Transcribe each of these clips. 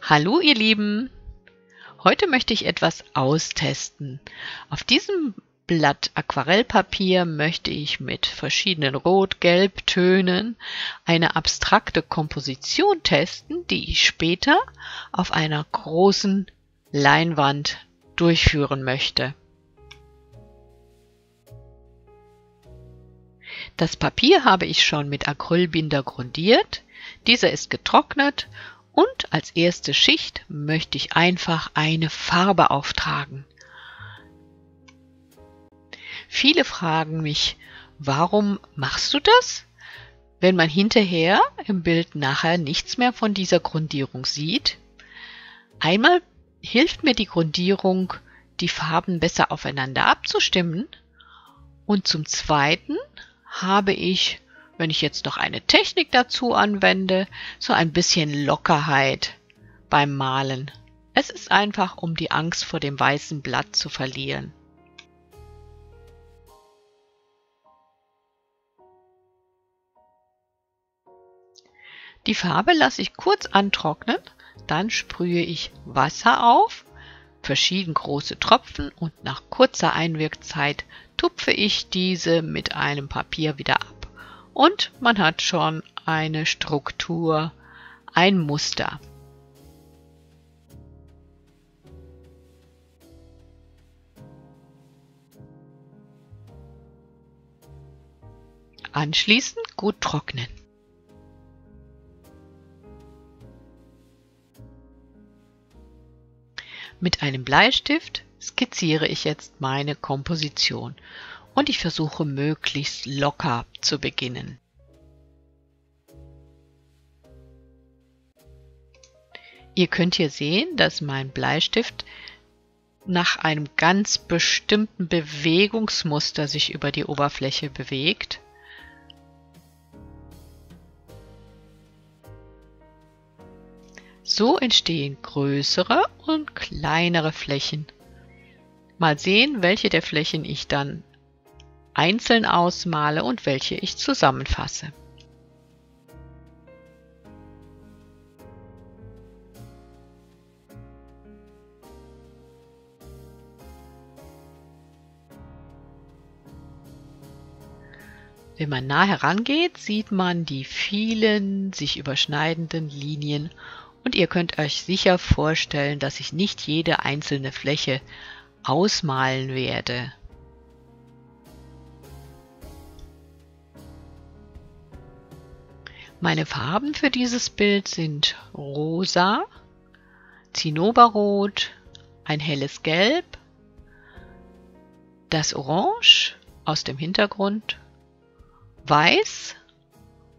Hallo ihr Lieben! Heute möchte ich etwas austesten. Auf diesem Blatt Aquarellpapier möchte ich mit verschiedenen Rot-Gelb-Tönen eine abstrakte Komposition testen, die ich später auf einer großen Leinwand durchführen möchte. Das Papier habe ich schon mit Acrylbinder grundiert. Dieser ist getrocknet. Und als erste Schicht möchte ich einfach eine Farbe auftragen. Viele fragen mich, warum machst du das? Wenn man hinterher im Bild nachher nichts mehr von dieser Grundierung sieht. Einmal hilft mir die Grundierung, die Farben besser aufeinander abzustimmen. Und zum Zweiten habe ich, wenn ich jetzt noch eine Technik dazu anwende, so ein bisschen Lockerheit beim Malen. Es ist einfach, um die Angst vor dem weißen Blatt zu verlieren. Die Farbe lasse ich kurz antrocknen, dann sprühe ich Wasser auf, verschieden große Tropfen und nach kurzer Einwirkzeit tupfe ich diese mit einem Papier wieder ab. Und man hat schon eine Struktur, ein Muster. Anschließend gut trocknen. Mit einem Bleistift skizziere ich jetzt meine Komposition. Und ich versuche möglichst locker zu beginnen. Ihr könnt hier sehen, dass mein Bleistift nach einem ganz bestimmten Bewegungsmuster sich über die Oberfläche bewegt. So entstehen größere und kleinere Flächen. Mal sehen, welche der Flächen ich dann einzeln ausmale und welche ich zusammenfasse. Wenn man nah herangeht, sieht man die vielen sich überschneidenden Linien und ihr könnt euch sicher vorstellen, dass ich nicht jede einzelne Fläche ausmalen werde. Meine Farben für dieses Bild sind rosa, Zinnoberrot, ein helles Gelb, das Orange aus dem Hintergrund, Weiß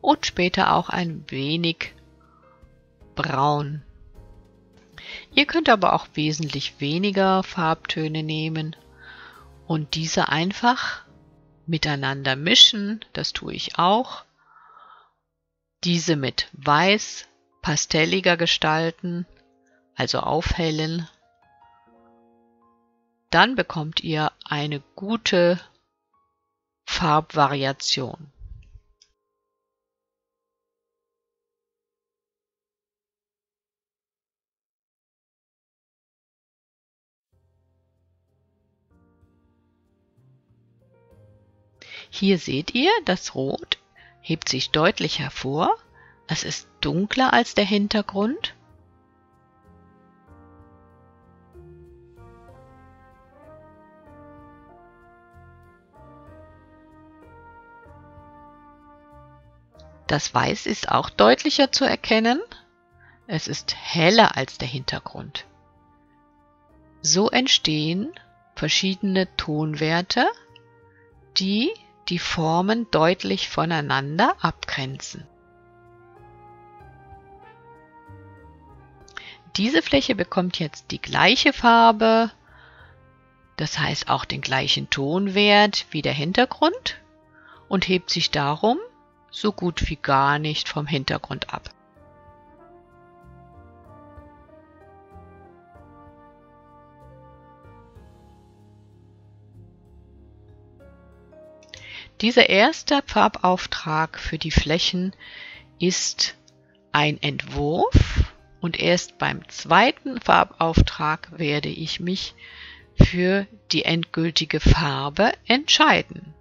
und später auch ein wenig Braun. Ihr könnt aber auch wesentlich weniger Farbtöne nehmen und diese einfach miteinander mischen, das tue ich auch. Diese mit Weiß pastelliger gestalten, also aufhellen. Dann bekommt ihr eine gute Farbvariation. Hier seht ihr, das Rot hebt sich deutlich hervor. Es ist dunkler als der Hintergrund. Das Weiß ist auch deutlicher zu erkennen. Es ist heller als der Hintergrund. So entstehen verschiedene Tonwerte, die die Formen deutlich voneinander abgrenzen. Diese Fläche bekommt jetzt die gleiche Farbe, das heißt auch den gleichen Tonwert wie der Hintergrund und hebt sich darum so gut wie gar nicht vom Hintergrund ab. Dieser erste Farbauftrag für die Flächen ist ein Entwurf Und erst beim zweiten Farbauftrag werde ich mich für die endgültige Farbe entscheiden.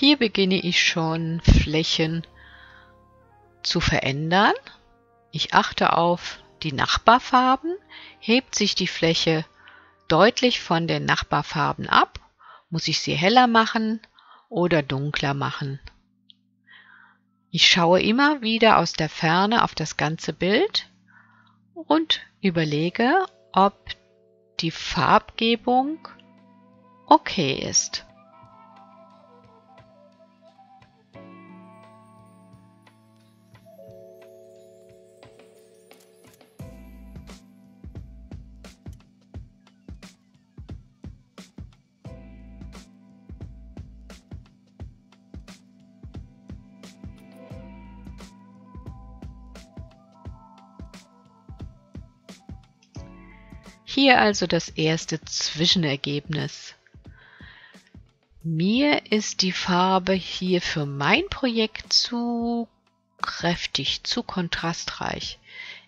Hier beginne ich schon, Flächen zu verändern. Ich achte auf die Nachbarfarben. Hebt sich die Fläche deutlich von den Nachbarfarben ab, muss ich sie heller machen oder dunkler machen. Ich schaue immer wieder aus der Ferne auf das ganze Bild und überlege, ob die Farbgebung okay ist. Hier also das erste Zwischenergebnis. Mir ist die Farbe hier für mein Projekt zu kräftig, zu kontrastreich.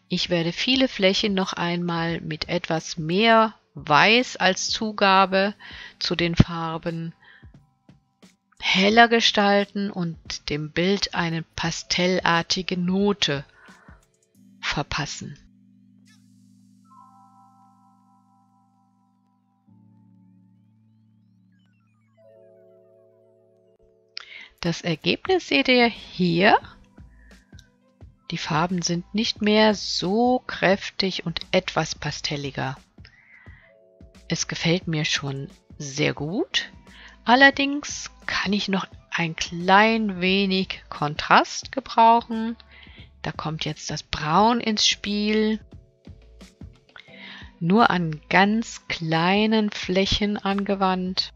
Ich werde viele Flächen noch einmal mit etwas mehr Weiß als Zugabe zu den Farben heller gestalten und dem Bild eine pastellartige Note verpassen. Das Ergebnis seht ihr hier. Die Farben sind nicht mehr so kräftig und etwas pastelliger. Es gefällt mir schon sehr gut. Allerdings kann ich noch ein klein wenig Kontrast gebrauchen. Da kommt jetzt das Braun ins Spiel. Nur an ganz kleinen Flächen angewandt.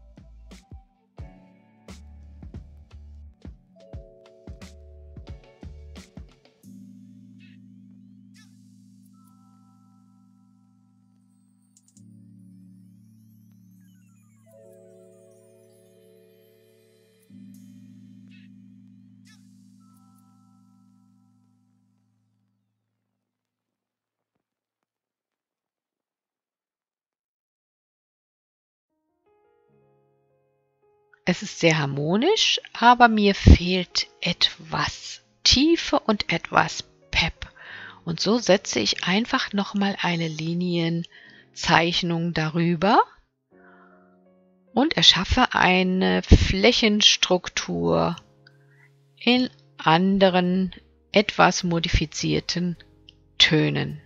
Es ist sehr harmonisch, aber mir fehlt etwas Tiefe und etwas Pep. Und so setze ich einfach nochmal eine Linienzeichnung darüber und erschaffe eine Flächenstruktur in anderen, etwas modifizierten Tönen.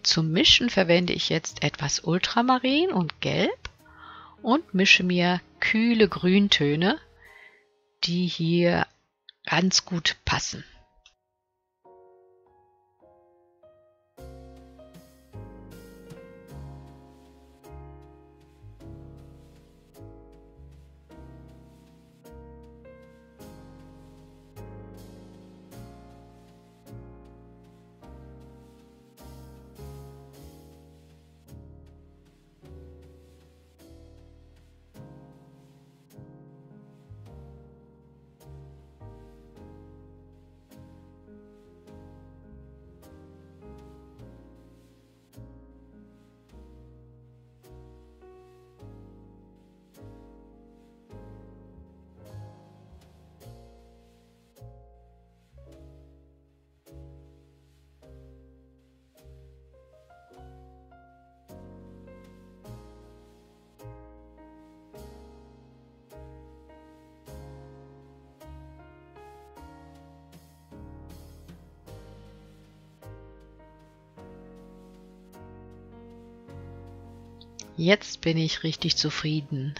Zum Mischen verwende ich jetzt etwas Ultramarin und Gelb und mische mir kühle Grüntöne, die hier ganz gut passen. Jetzt bin ich richtig zufrieden.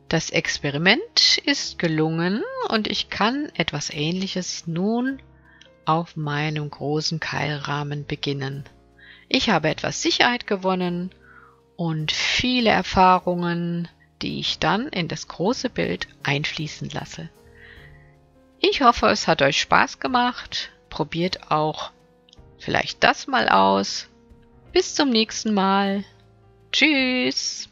Das Experiment ist gelungen und ich kann etwas Ähnliches nun auf meinem großen Keilrahmen beginnen. Ich habe etwas Sicherheit gewonnen und viele Erfahrungen, die ich dann in das große Bild einfließen lasse. Ich hoffe, es hat euch Spaß gemacht. Probiert auch vielleicht das mal aus. Bis zum nächsten Mal. Tschüss.